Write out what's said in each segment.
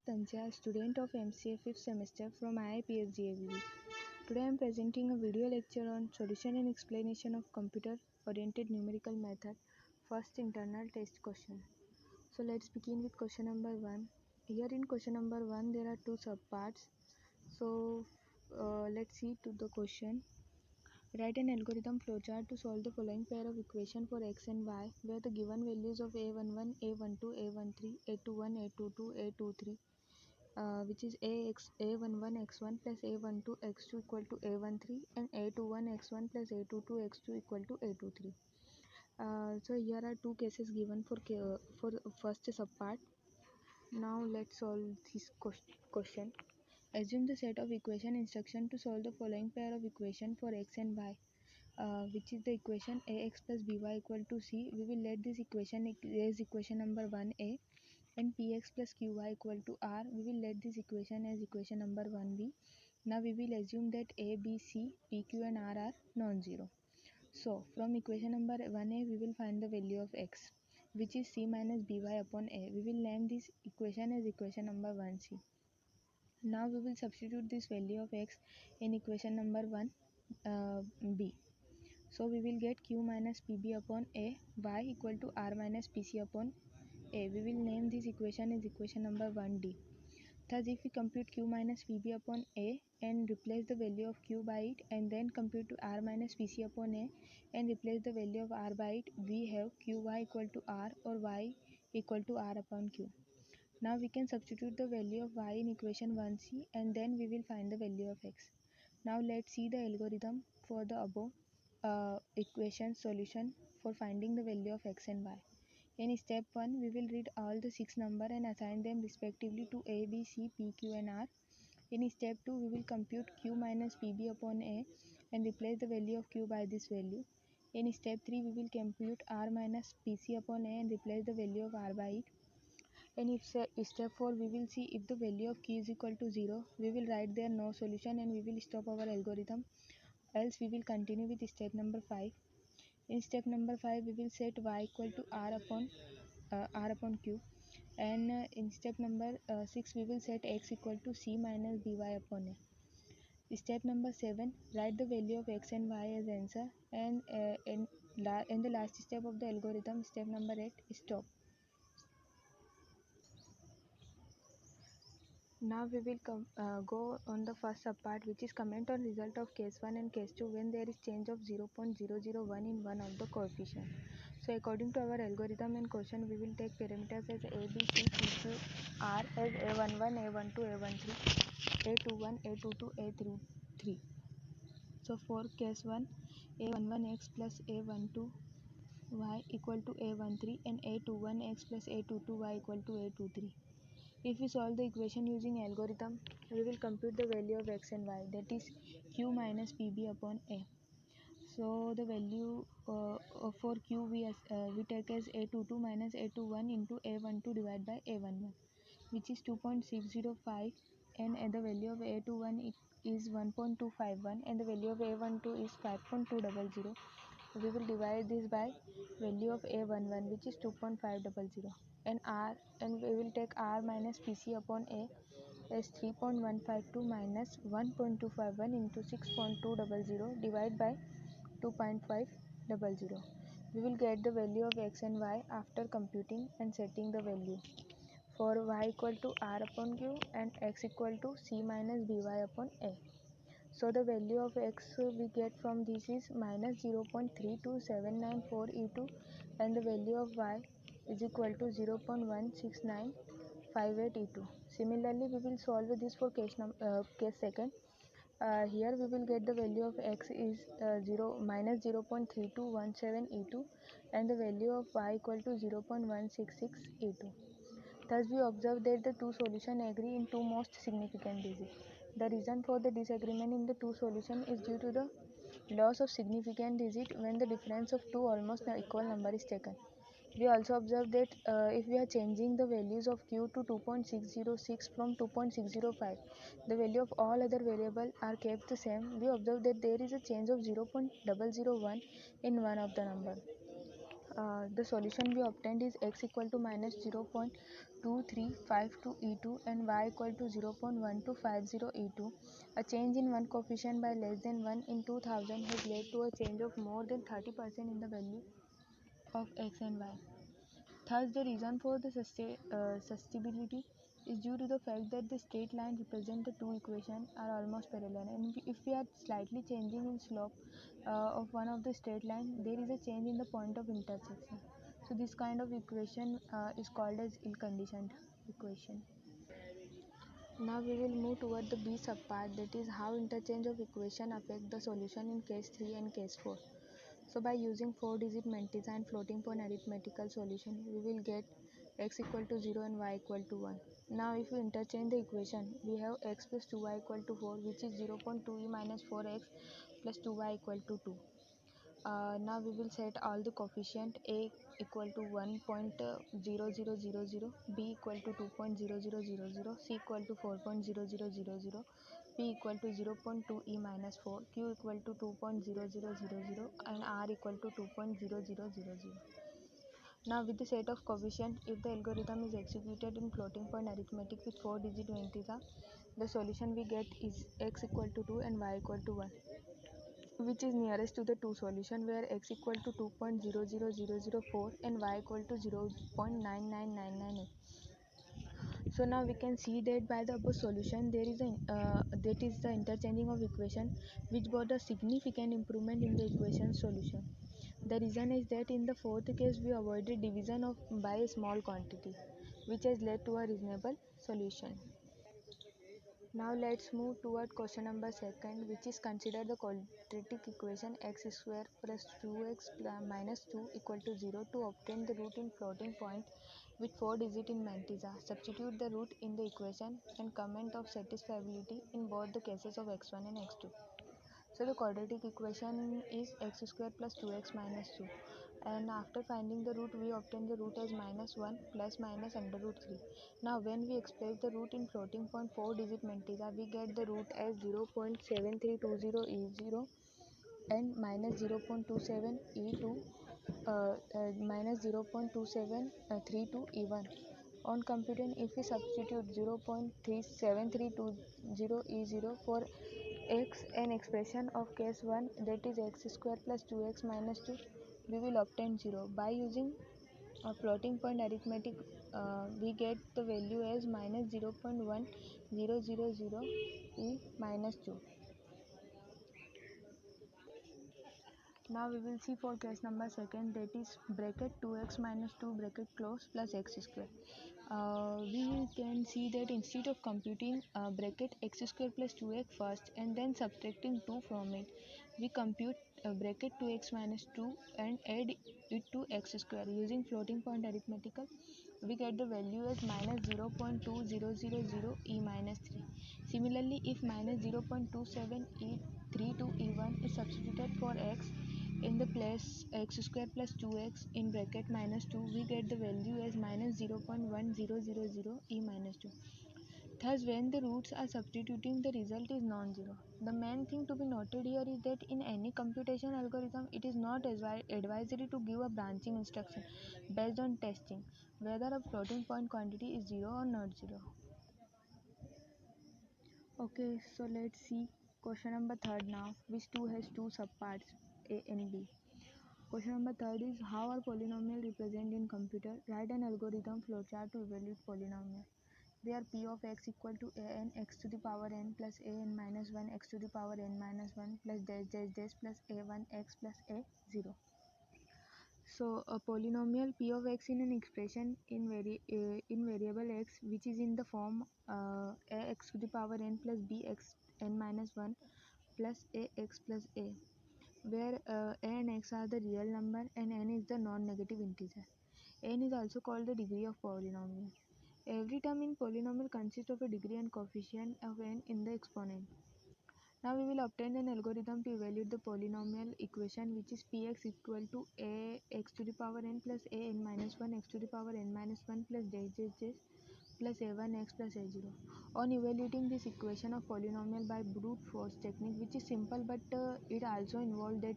Tancha, student of MCA 5th semester from IIPSGAVV. Today I am presenting a video lecture on solution and explanation of computer-oriented numerical method, first internal test question. So let's begin with question number 1. Here in question number 1 there are two subparts. So let's see to the question. Write an algorithm flowchart to solve the following pair of equation for x and y, where the given values of a11, a12, a13, a21, a22, a23, which is a11 x1 plus a12 x2 equal to a13 and a21 x1 plus a22 x2 equal to a23. So here are two cases given for first subpart. Now let's solve this question. Assume the set of equation instruction to solve the following pair of equation for x and y, which is the equation ax plus by equal to c. We will let this equation as equation number 1a, and px plus qy equal to r. We will let this equation as equation number 1b. Now we will assume that a, b, c, p, q and r are non-zero. So from equation number 1a we will find the value of x, which is c minus by upon a. We will name this equation as equation number 1c. Now we will substitute this value of x in equation number 1b. So we will get q minus pb upon a, y equal to r minus pc upon a. We will name this equation as equation number 1d. Thus if we compute q minus pb upon a and replace the value of q by it, and then compute r minus pc upon a and replace the value of r by it, we have qy equal to r or y equal to r upon q. Now we can substitute the value of y in equation 1c and then we will find the value of x. Now let's see the algorithm for the above equation solution for finding the value of x and y. In step 1, we will read all the 6 numbers and assign them respectively to a, b, c, p, q and r. In step 2, we will compute q minus pb upon a and replace the value of q by this value. In step 3, we will compute r minus pc upon a and replace the value of r by it. And if step 4, we will see if the value of q is equal to 0, we will write there no solution and we will stop our algorithm. Else we will continue with step number 5. In step number 5, we will set y equal to r upon q, and in step number 6, we will set x equal to c minus by upon a. Step number 7, write the value of x and y as answer, and in the last step of the algorithm, step number 8, stop. Now we will go on the first subpart, which is comment on result of case 1 and case 2 when there is change of 0.001 in one of the coefficient. So according to our algorithm and question, we will take parameters as a, b, c, p, q, r as a11, a12, a13, a21, a22, a33. So for case 1, a11x plus a12 y equal to a13 and a21x plus a22y equal to a23. If we solve the equation using algorithm, we will compute the value of x and y, that is q minus pb upon a. So the value for q we take as a22 minus a21 into a12 divided by a11, which is 2.605, and the value of a21 is 1.251 and the value of a12 is 5.200. We will divide this by value of a11, which is 2.500, and we will take r minus pc upon a as 3.152 minus 1.251 into 6.200 divided by 2.500. We will get the value of x and y after computing and setting the value for y equal to r upon q and x equal to c minus by upon a. So the value of x we get from this is minus 0.32794 e2, and the value of y is equal to 0.16958 e2. Similarly, we will solve this for case second. Here we will get the value of x is minus 0.3217 e2 and the value of y equal to 0.166 e2. Thus we observe that the two solutions agree in two most significant digits. The reason for the disagreement in the two solutions is due to the loss of significant digit when the difference of two almost equal number is taken. We also observe that if we are changing the values of q to 2.606 from 2.605, the value of all other variables are kept the same. We observe that there is a change of 0.001 in one of the number. The solution we obtained is x equal to minus 0.2352 e2 and y equal to 0.1250 e2. A change in one coefficient by less than 1 in 2000 has led to a change of more than 30% in the value of x and y. Thus, the reason for the sustainability is due to the fact that the straight line represent the two equations are almost parallel, and if we are slightly changing in slope of one of the straight line, there is a change in the point of intersection. So this kind of equation is called as ill-conditioned equation. Now we will move toward the B subpart, that is how interchange of equation affect the solution in case 3 and case 4. So by using 4-digit Mantissa and floating point arithmetical solution, we will get x equal to 0 and y equal to 1. Now if we interchange the equation, we have x plus 2y equal to 4, which is 0.2e minus 4x plus 2y equal to 2. Now we will set all the coefficient a equal to 1.0000, b equal to 2.0000, c equal to 4.0000, p equal to 0.2 e minus 4, q equal to 2.0000, and r equal to 2.0000. Now with the set of coefficient, if the algorithm is executed in floating point arithmetic with 4-digit Mantissa, the solution we get is x equal to 2 and y equal to 1, which is nearest to the two solution, where x equal to 2.00004 and y equal to 0.99998. So now we can see that by the above solution there is that is the interchanging of equation, which brought a significant improvement in the equation solution. The reason is that in the fourth case we avoided division of by a small quantity, which has led to a reasonable solution. Now let's move toward question number 2, which is consider the quadratic equation x square plus 2x minus 2 equal to 0 to obtain the root in floating point with 4 digit in Mantissa. Substitute the root in the equation and comment of satisfiability in both the cases of x1 and x2. So the quadratic equation is x square plus 2x minus 2, and after finding the root we obtain the root as minus 1 plus minus under root 3. Now when we express the root in floating point 4-digit Mantissa, we get the root as 0.7320 e0 and minus 0.27 e2 minus 0.2732 e1. On computing, if we substitute 0.7320 e0 for x and expression of case 1, that is x square plus 2x minus 2, we will obtain 0. By using a floating point arithmetic, we get the value as minus 0.1000 e minus 2. Now we will see for case number 2, that is bracket 2x minus 2 bracket close plus x square. We can see that instead of computing bracket x square plus 2x first and then subtracting 2 from it, we compute bracket 2x minus 2 and add it to x square. Using floating point arithmetical, we get the value as minus 0.2000 e minus 3. Similarly, if minus 0.27 e32 e1 is substituted for x in the place x square plus 2x in bracket minus 2, we get the value as minus 0.1000 e minus 2. Thus, when the roots are substituting, the result is non-zero. The main thing to be noted here is that in any computation algorithm, it is not advisory to give a branching instruction based on testing whether a floating point quantity is 0 or not 0. Okay, so let's see question number 3 now, which too has two subparts, A and B. Question number 3 is how are polynomial represented in computer? Write an algorithm flowchart to evaluate polynomial, where p of x equal to a n x to the power n plus a n minus 1 x to the power n minus 1 plus dash dash dash plus a1 x plus a0. So a polynomial p of x in an expression in variable x, which is in the form a x to the power n plus b x n minus 1 plus a x plus a, where a and x are the real number and n is the non-negative integer. N is also called the degree of polynomial. Every term in polynomial consists of a degree and coefficient of n in the exponent. Now we will obtain an algorithm to evaluate the polynomial equation, which is px equal to a x to the power n plus a n minus 1 x to the power n minus 1 plus dash dash dash plus a1 x plus a0. On evaluating this equation of polynomial by brute force technique, which is simple but it also involves that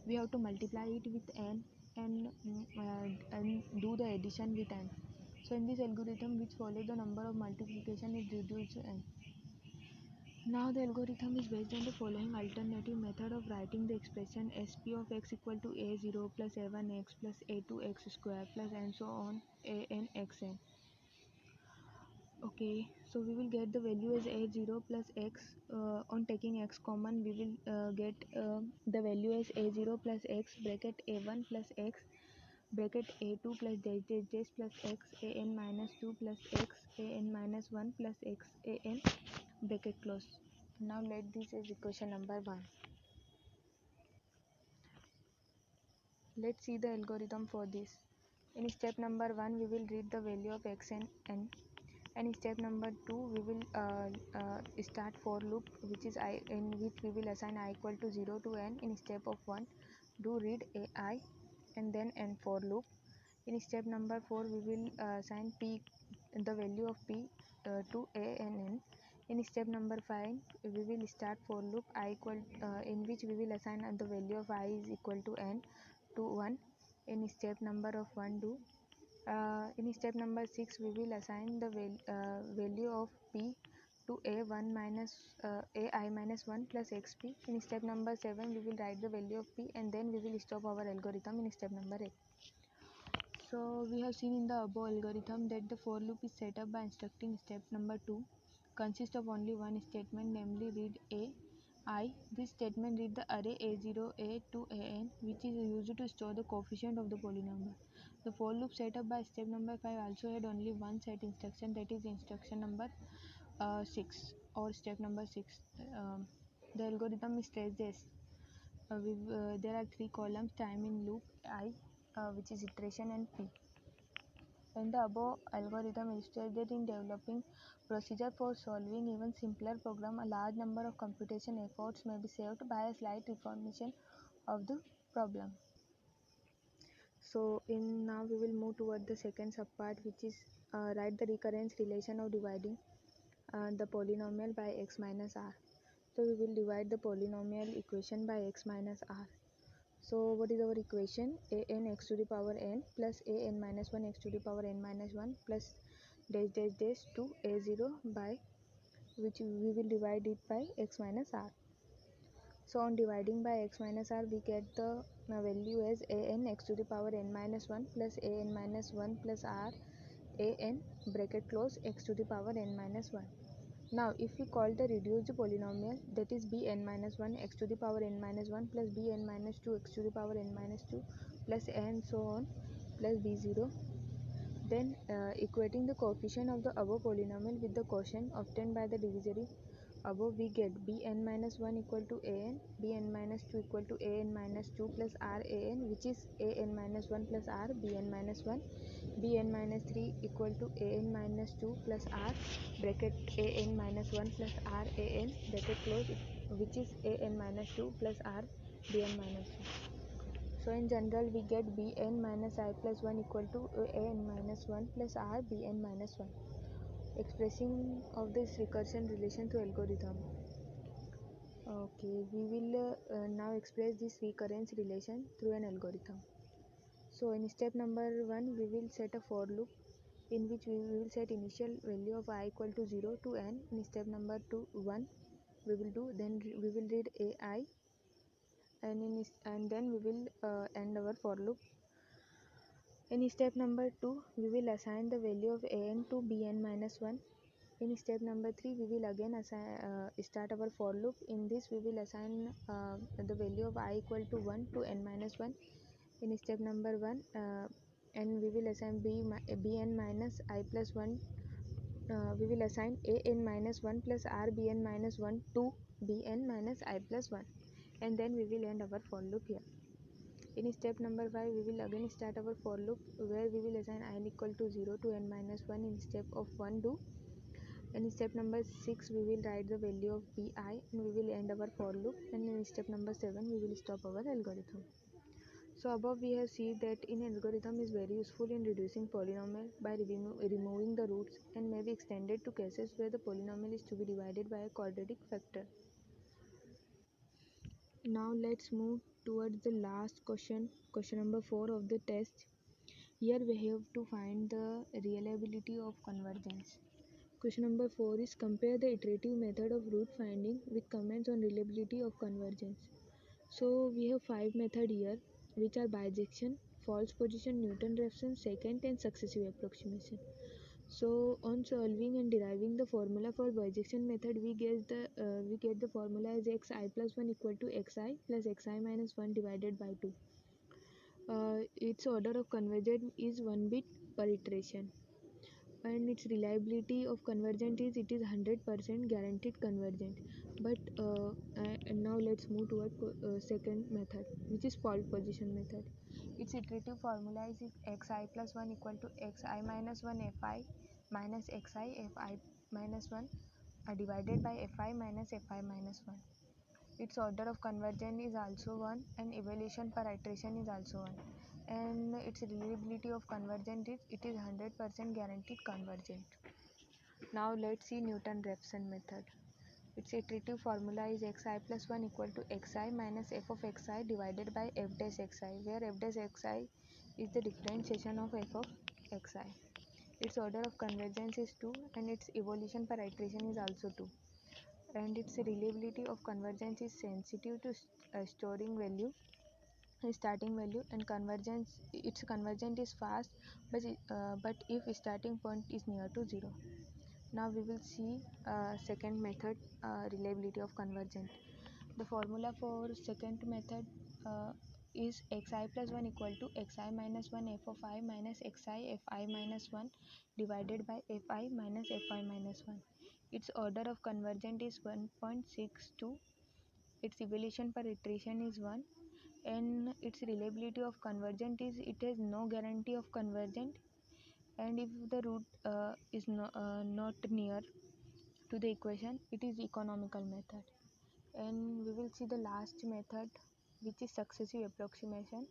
we have to multiply it with n and do the addition with n. So in this algorithm which follows the number of multiplication is reduced to n. Now the algorithm is based on the following alternative method of writing the expression sp of x equal to a0 plus a1x plus a2x square plus and so on an xn. Okay, so we will get the value as a0 plus x. On taking x common, we will get the value as a0 plus x bracket a1 plus x bracket a2 plus dash dash dash plus x an minus 2 plus x an minus 1 plus x an bracket close. Now let this as equation number 1. Let's see the algorithm for this. In step number 1 we will read the value of x and n. And in step number 2 we will start for loop which is I, in which we will assign I equal to 0 to n. In step of 1 do read ai and then n for loop. In step number 4 we will assign p, the value of p to a and n. In step number 5 we will start for loop I equal in which we will assign the value of I is equal to n to 1. In step number of 1 do in step number 6 we will assign the value of p to a1 minus ai minus 1 plus xp. In step number 7 we will write the value of p and then we will stop our algorithm in step number 8. So we have seen in the above algorithm that the for loop is set up by instructing step number 2 consists of only one statement, namely read a I. This statement read the array a0 a to an which is used to store the coefficient of the polynomial. The for loop set up by step number 5 also had only one set instruction, that is instruction number 6 or step number 6. The algorithm is staged as there are 3 columns: time in loop I, which is iteration, and p. And the above algorithm illustrates that in developing procedure for solving even simpler program, a large number of computation efforts may be saved by a slight reformulation of the problem. So now we will move toward the second subpart, which is write the recurrence relation of dividing the polynomial by x minus r. So we will divide the polynomial equation by x minus r. So what is our equation? An x to the power n plus an minus 1 x to the power n minus 1 plus dash dash dash to a0 by which we will divide it by x minus r. So on dividing by x minus r we get the value as an x to the power n minus 1 plus an minus 1 plus r an bracket close x to the power n minus 1. Now if we call the reduced polynomial, that is bn minus 1 x to the power n minus 1 plus bn minus 2 x to the power n minus 2 plus and so on plus b0, then equating the coefficient of the above polynomial with the quotient obtained by the divisory above, we get bn minus 1 equal to an, bn minus 2 equal to an minus 2 plus r an, which is an minus 1 plus r bn minus 1, bn minus 3 equal to an minus 2 plus r bracket an minus 1 plus r an bracket close, which is an minus 2 plus r bn minus 2. So in general we get bn minus I plus 1 equal to an minus 1 plus r bn minus 1. Expressing of this recursion relation to algorithm. Okay, we will now express this recurrence relation through an algorithm. So in step number 1 we will set a for loop in which we will set initial value of I equal to 0 to n. In step number 1 we will do, then we will read ai and then we will end our for loop. In step number 2 we will assign the value of an to bn minus 1. In step number 3 we will again start our for loop. In this we will assign the value of I equal to 1 to n minus 1 in step number 1 and we will assign bn minus I plus 1 we will assign an minus 1 plus r bn minus 1 to bn minus I plus 1 and then we will end our for loop here. In step number 5 we will again start our for loop where we will assign I equal to 0 to n minus 1 in step of 1 do. In step number 6 we will write the value of bi and we will end our for loop, and in step number 7 we will stop our algorithm. So above we have seen that in algorithm is very useful in reducing polynomial by removing the roots and may be extended to cases where the polynomial is to be divided by a quadratic factor. Now let's move towards the last question number 4 of the test. Here we have to find the reliability of convergence. Question number 4 is compare the iterative method of root finding with comments on reliability of convergence. So we have 5 methods here, which are bijection, false position, Newton-Raphson, secant, and successive approximation. So on solving and deriving the formula for bijection method, we get the formula as xi plus 1 equal to xi plus xi minus 1 divided by 2. Its order of convergence is 1 bit per iteration, and its reliability of convergent is 100% guaranteed convergent. But and now let's move toward second method, which is fault position method. Its iterative formula is xi plus 1 equal to xi minus 1 fi minus xi fi minus 1 divided by fi minus fi minus 1. Its order of convergence is also 1, and evaluation per iteration is also 1, and its reliability of convergent is 100% guaranteed convergent. Now let's see Newton-Raphson method. Its iterative formula is xi plus 1 equal to xi minus f of xi divided by f dash xi, where f dash xi is the differentiation of f of xi. Its order of convergence is 2, and its evolution per iteration is also 2, and its reliability of convergence is sensitive to storing value, starting value, and convergence. Its convergent is fast, but if starting point is near to 0. Now we will see second method, reliability of convergent. The formula for second method is xi plus 1 equal to xi minus 1 f of I minus xi fi minus 1 divided by fi minus fi minus 1. Its order of convergent is 1.62. Its evaluation per iteration is 1, and its reliability of convergent is it has no guarantee of convergent, and if the root is not near to the equation, it is economical method. And we will see the last method, which is successive approximation.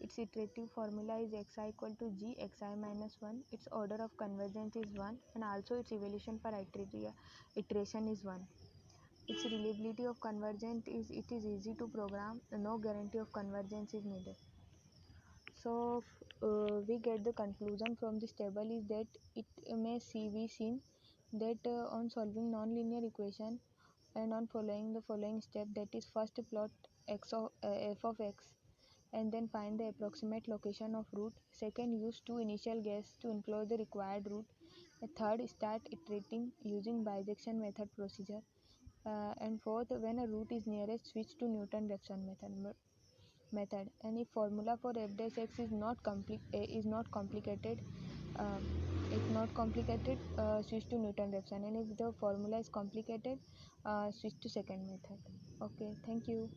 Its iterative formula is xi equal to g xi minus 1. Its order of convergence is 1, and also its evaluation per iteration is 1. Its reliability of convergent is it is easy to program, no guarantee of convergence is needed. So we get the conclusion from this table is that it may be seen that on solving nonlinear equation and on following the following step, that is first plot f of x and then find the approximate location of root. Second, use two initial guess to enclose the required root. Third, start iterating using bijection method procedure. And fourth, when a root is nearest, switch to Newton-Raphson method. And if formula for f dash x is not complicated, uh, switch to Newton-Raphson, and if the formula is complicated, switch to second method. Okay, thank you.